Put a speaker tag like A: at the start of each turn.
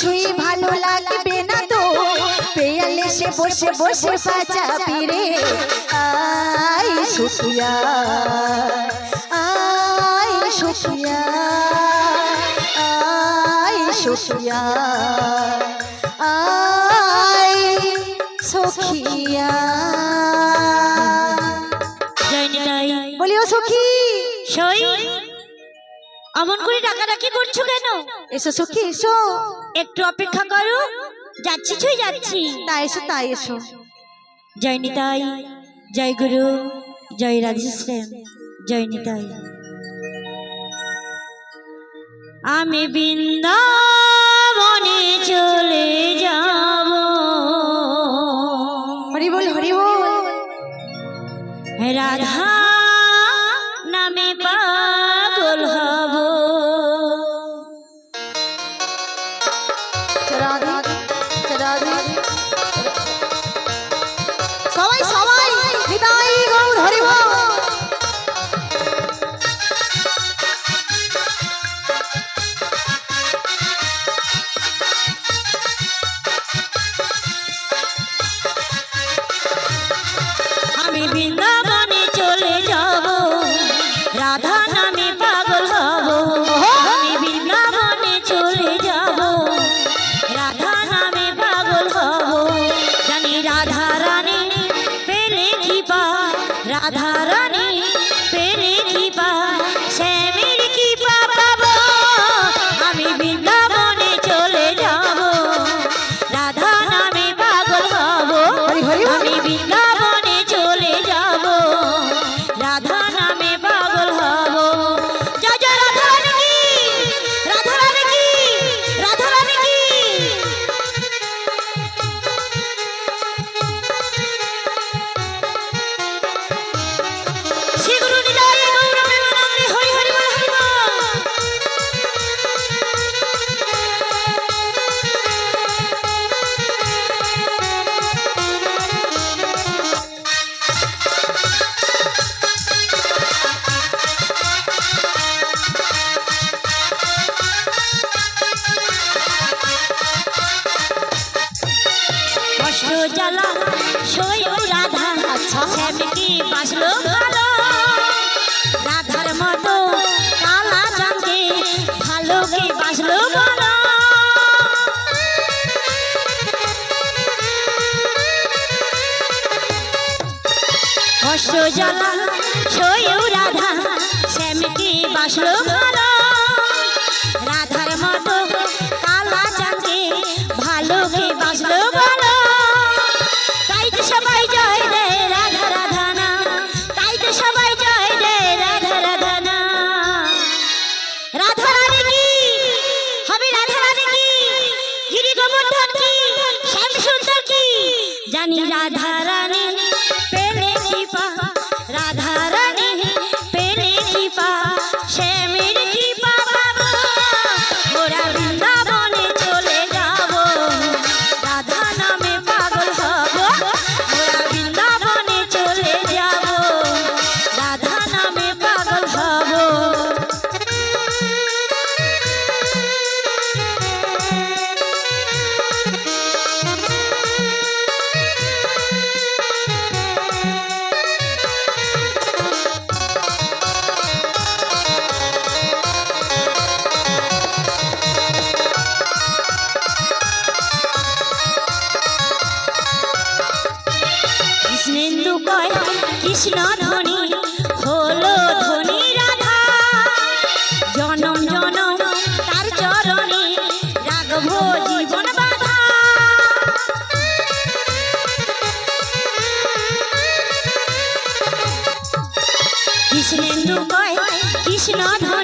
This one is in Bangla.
A: কিছুই ভালো লাগবে না তো পেয়ালে সে বসে বসে বাজাবি রে আই সুফিয়া আই সুফিয়া আই সুফিয়া আই সখিয়া বলিও সখী
B: সই অমন করে ডাকাডাকি করছো কেন?
A: এসো সখী এসো,
B: একটু অপেক্ষা করো, যাচ্ছি ছুঁই যাচ্ছি।
A: তাই এসো তাই এসো।
B: জয় নিতাই, জয় গুরু, জয় রাধেশ্যাম, জয় নিতাই। আমি বৃন্দাবনে চলে যাব,
A: হরি বল হরি বল।
B: রাধা নামে পাগল হব।
A: সবাই সবাই নিতাই গৌর হরি বল।
B: আমি বৃন্দাবনে চলে যাব, রাধা নামে পাগল হব। আমি বৃন্দাবনে চলে যাব, রাধা নামে পাগল হব। জানি রাধা রানী পেলে কি পা, রাধা রানী পেলে কি পা, শ্যামের কি পা পাবো। আমি বৃন্দাবনে চলে যাব, রাধা নামে পাগল হব। আমি বৃন্দাবনে চলে যাব, রাধা নামে পাগল হব। জয় জয় রাধা রানী কি, রাধা রানী কি, রাধা রানী কি। শ্রী গুরু নিতাই গৌর প্রেমানন্দে হরি হরি বল হরি বল। কষ্ট জ্বালা সইও রাধা, শ্যামকে বাসলো ভালো। রাধার মতো কালা চাঁদকে ভালোকে বাসলো ভালো। কষ্ট জ্বালা সইও রাধা, শ্যামকে বাসলো ভালো। রাধার মতো কালা চাঁদকে ভালোকে বাসলো ভালো। তাই তো সবাই জয় দে রাধা রাধা না, তাই তো সবাই জয় দে রাধা রাধা না। রাধা রানী কি হবে, রাধা রানী কি, গিরি গোবর্ধন কি, শ্যাম সুন্দর কি। জানি রাধা রানী পেলে কি পা, রাধা রানী পেলে কি পা, শ্যামের কি পা পাবো। ওরা বৃন্দাবনে চলে যাব, রাধা নামে পাগল হব। ওরা বৃন্দাবনে চলে যাব, রাধা নামে পাগল হব। কৃষ্ণেন্দু কয় কৃষ্ণ ধ্বনি হলো ধ্বনি রাধা। জনম জনম তার চরণে রাগব জীবন বাধা। কৃষ্ণেন্দু কয় কৃষ্ণ ধ্বনি